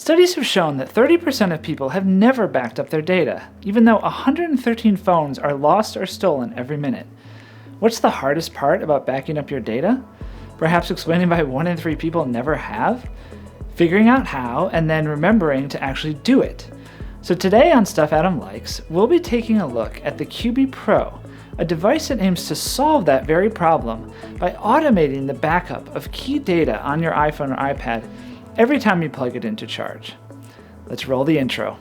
Studies have shown that 30% of people have never backed up their data, even though 113 phones are lost or stolen every minute. What's the hardest part about backing up your data? Perhaps explaining why 1 in 3 people never have? Figuring out how, and then remembering to actually do it. So today on Stuff Adam Likes, we'll be taking a look at the Qubii Pro, a device that aims to solve that very problem by automating the backup of key data on your iPhone or iPad every time you plug it in to charge. Let's roll the intro.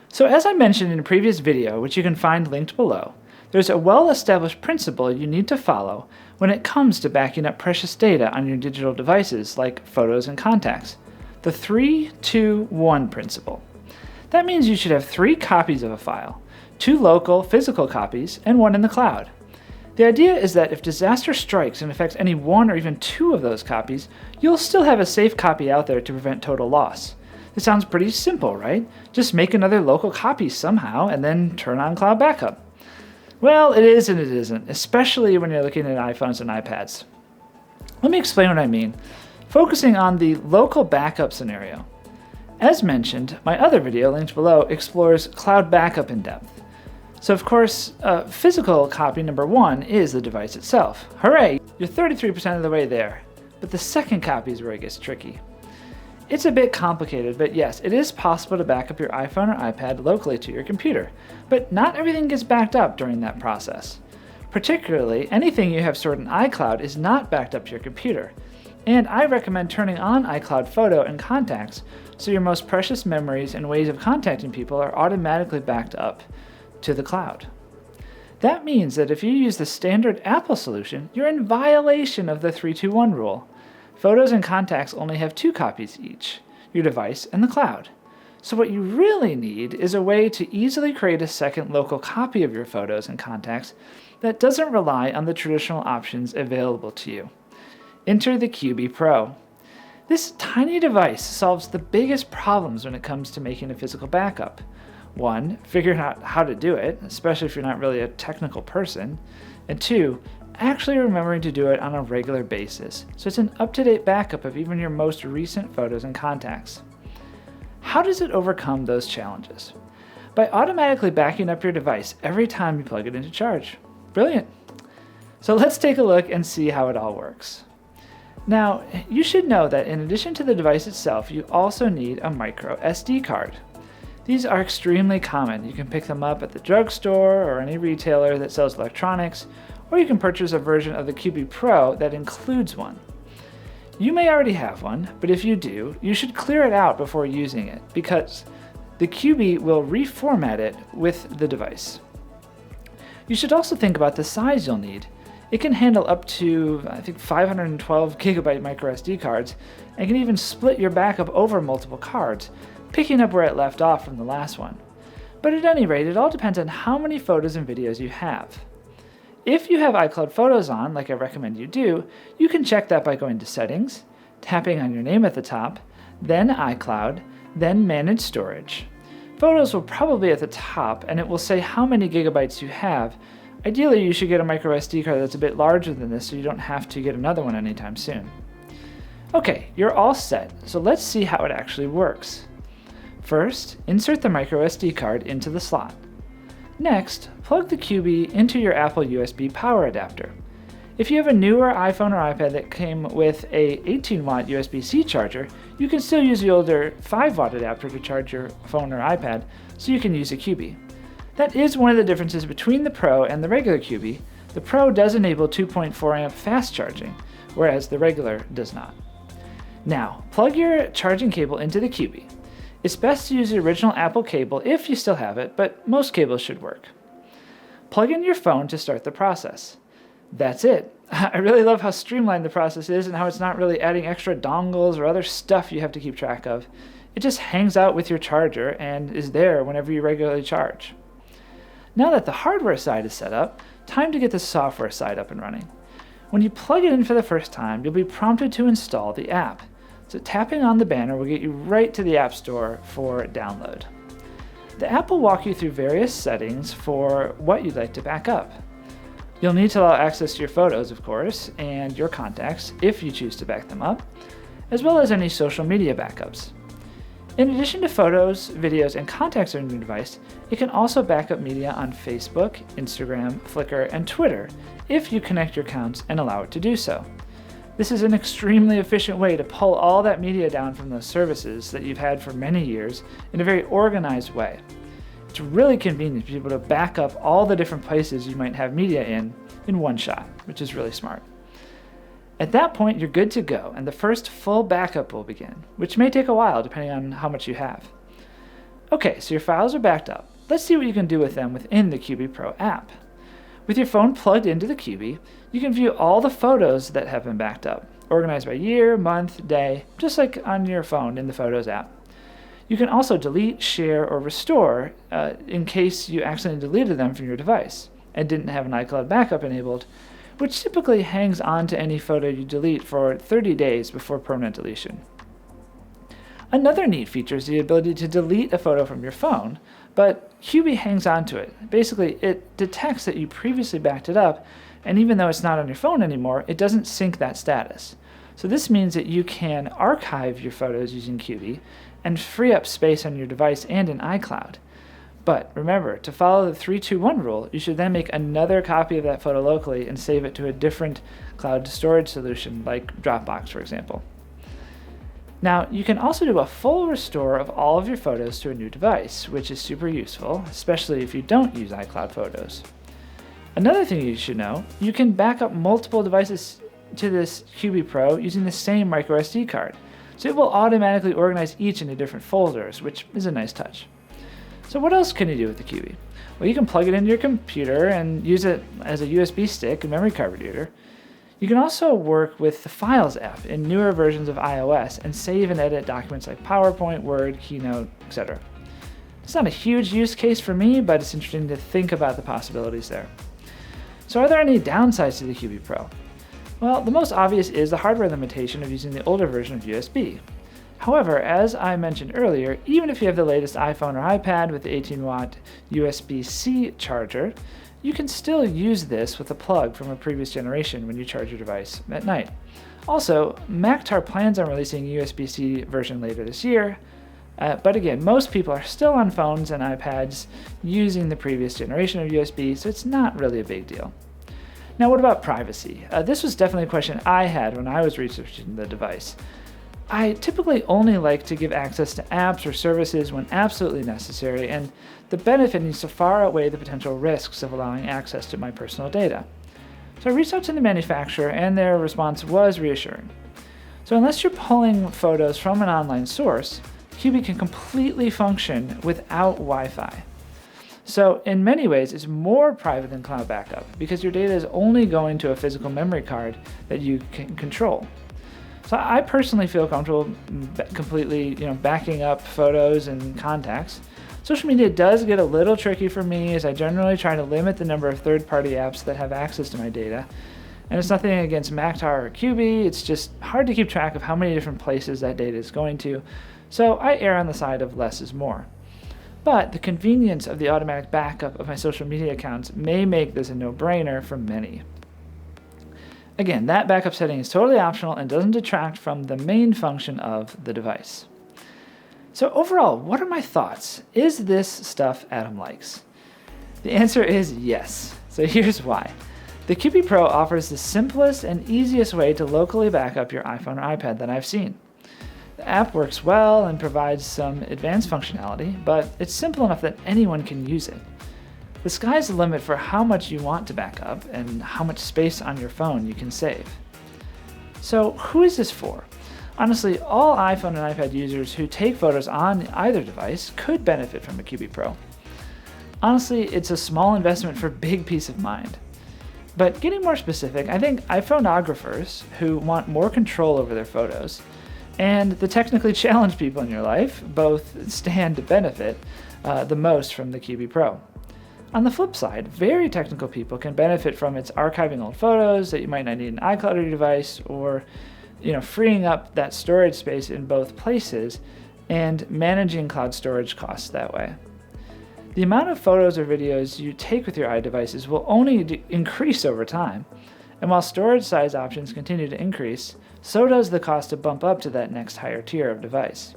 So as I mentioned in a previous video, which you can find linked below, there's a well-established principle you need to follow when it comes to backing up precious data on your digital devices like photos and contacts. The 3-2-1 principle. That means you should have 3 copies of a file, 2 local physical copies and 1 in the cloud. The idea is that if disaster strikes and affects any 1 or even 2 of those copies, you'll still have a safe copy out there to prevent total loss. It sounds pretty simple, right? Just make another local copy somehow and then turn on cloud backup. Well, it is and it isn't, especially when you're looking at iPhones and iPads. Let me explain what I mean, focusing on the local backup scenario. As mentioned, my other video linked below explores cloud backup in depth. So of course, physical copy number 1 is the device itself. Hooray, you're 33% of the way there. But the second copy is where it gets tricky. It's a bit complicated, but yes, it is possible to back up your iPhone or iPad locally to your computer, but not everything gets backed up during that process. Particularly, anything you have stored in iCloud is not backed up to your computer, and I recommend turning on iCloud Photo and Contacts so your most precious memories and ways of contacting people are automatically backed up to the cloud. That means that if you use the standard Apple solution, you're in violation of the 3-2-1 rule. Photos and contacts only have 2 copies each, your device and the cloud. So what you really need is a way to easily create a second local copy of your photos and contacts that doesn't rely on the traditional options available to you. Enter the Qubii Pro. This tiny device solves the biggest problems when it comes to making a physical backup. 1, figuring out how to do it, especially if you're not really a technical person. And 2, actually remembering to do it on a regular basis, so it's an up-to-date backup of even your most recent photos and contacts. How does it overcome those challenges? By automatically backing up your device every time you plug it into charge. Brilliant! So let's take a look and see how it all works. Now, you should know that in addition to the device itself, you also need a micro SD card. These are extremely common. You can pick them up at the drugstore or any retailer that sells electronics, or you can purchase a version of the Qubii Pro that includes one. You may already have one, but if you do, you should clear it out before using it, because the Qubii will reformat it with the device. You should also think about the size you'll need. It can handle up to, I think, 512 gigabyte micro SD cards, and can even split your backup over multiple cards, picking up where it left off from the last one. But at any rate, it all depends on how many photos and videos you have. If you have iCloud Photos on, like I recommend you do, you can check that by going to Settings, tapping on your name at the top, then iCloud, then Manage Storage. Photos will probably be at the top, and it will say how many gigabytes you have. Ideally, you should get a micro SD card that's a bit larger than this so you don't have to get another one anytime soon. Okay, you're all set, so let's see how it actually works. First, insert the micro SD card into the slot. Next, plug the Qubii into your Apple USB power adapter. If you have a newer iPhone or iPad that came with a 18-watt USB-C charger, you can still use the older 5-watt adapter to charge your phone or iPad, so you can use a Qubii. That is one of the differences between the Pro and the regular Qubii. The Pro does enable 2.4 amp fast charging, whereas the regular does not. Now, plug your charging cable into the Qubii. It's best to use the original Apple cable if you still have it, but most cables should work. Plug in your phone to start the process. That's it. I really love how streamlined the process is and how it's not really adding extra dongles or other stuff you have to keep track of. It just hangs out with your charger and is there whenever you regularly charge. Now that the hardware side is set up, time to get the software side up and running. When you plug it in for the first time, you'll be prompted to install the app. So tapping on the banner will get you right to the App Store for download. The app will walk you through various settings for what you'd like to back up. You'll need to allow access to your photos, of course, and your contacts if you choose to back them up, as well as any social media backups. In addition to photos, videos, and contacts on your device, it can also back up media on Facebook, Instagram, Flickr, and Twitter if you connect your accounts and allow it to do so. This is an extremely efficient way to pull all that media down from those services that you've had for many years in a very organized way. It's really convenient to be able to back up all the different places you might have media in one shot, which is really smart. At that point, you're good to go, and the first full backup will begin, which may take a while depending on how much you have. Okay, so your files are backed up. Let's see what you can do with them within the Qubii Pro app. With your phone plugged into the Qubii, you can view all the photos that have been backed up, organized by year, month, day, just like on your phone in the Photos app. You can also delete, share, or restore in case you accidentally deleted them from your device and didn't have an iCloud backup enabled, which typically hangs on to any photo you delete for 30 days before permanent deletion. Another neat feature is the ability to delete a photo from your phone, but Qubii hangs on to it. Basically, it detects that you previously backed it up, and even though it's not on your phone anymore, it doesn't sync that status. So this means that you can archive your photos using Qubii and free up space on your device and in iCloud. But remember, to follow the 3-2-1 rule, you should then make another copy of that photo locally and save it to a different cloud storage solution, like Dropbox, for example. Now, you can also do a full restore of all of your photos to a new device, which is super useful, especially if you don't use iCloud Photos. Another thing you should know, you can back up multiple devices to this Qubii Pro using the same microSD card, so it will automatically organize each into different folders, which is a nice touch. So what else can you do with the Qubii? Well, you can plug it into your computer and use it as a USB stick and memory card reader. You can also work with the Files app in newer versions of iOS and save and edit documents like PowerPoint, Word, Keynote, etc. It's not a huge use case for me, but it's interesting to think about the possibilities there. So are there any downsides to the Qubii Pro? Well, the most obvious is the hardware limitation of using the older version of USB. However, as I mentioned earlier, even if you have the latest iPhone or iPad with the 18-watt USB-C charger, you can still use this with a plug from a previous generation when you charge your device at night. Also, Mactar plans on releasing a USB-C version later this year, but again, most people are still on phones and iPads using the previous generation of USB, so it's not really a big deal. Now, what about privacy? This was definitely a question I had when I was researching the device. I typically only like to give access to apps or services when absolutely necessary, and the benefit needs to far outweigh the potential risks of allowing access to my personal data. So I reached out to the manufacturer, and their response was reassuring. So unless you're pulling photos from an online source, Qubii can completely function without Wi-Fi. So in many ways, it's more private than cloud backup because your data is only going to a physical memory card that you can control. So I personally feel comfortable completely, backing up photos and contacts. Social media does get a little tricky for me as I generally try to limit the number of third-party apps that have access to my data. And it's nothing against Mactar or Qubii, it's just hard to keep track of how many different places that data is going to, so I err on the side of less is more. But the convenience of the automatic backup of my social media accounts may make this a no-brainer for many. Again, that backup setting is totally optional and doesn't detract from the main function of the device. So overall, what are my thoughts? Is this stuff Adam likes? The answer is yes. So here's why. The Qubii Pro offers the simplest and easiest way to locally back up your iPhone or iPad that I've seen. The app works well and provides some advanced functionality, but it's simple enough that anyone can use it. The sky's the limit for how much you want to back up and how much space on your phone you can save. So who is this for? Honestly, all iPhone and iPad users who take photos on either device could benefit from a Qubii Pro. Honestly, it's a small investment for big peace of mind. But getting more specific, I think iPhoneographers who want more control over their photos and the technically challenged people in your life both stand to benefit the most from the Qubii Pro. On the flip side, very technical people can benefit from its archiving old photos that you might not need an iCloud on your device, or freeing up that storage space in both places and managing cloud storage costs that way. The amount of photos or videos you take with your iDevices will only increase over time, and while storage size options continue to increase, so does the cost to bump up to that next higher tier of device.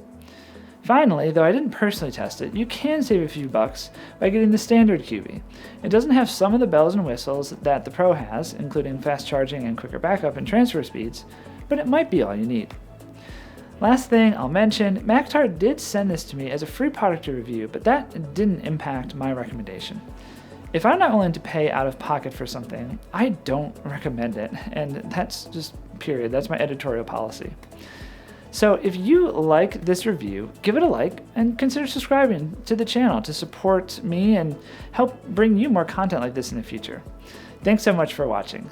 Finally, though I didn't personally test it, you can save a few bucks by getting the standard Qubii. It doesn't have some of the bells and whistles that the Pro has, including fast charging and quicker backup and transfer speeds, but it might be all you need. Last thing I'll mention, Mactar did send this to me as a free product to review, but that didn't impact my recommendation. If I'm not willing to pay out of pocket for something, I don't recommend it, and that's just period. That's my editorial policy. So if you like this review, give it a like and consider subscribing to the channel to support me and help bring you more content like this in the future. Thanks so much for watching.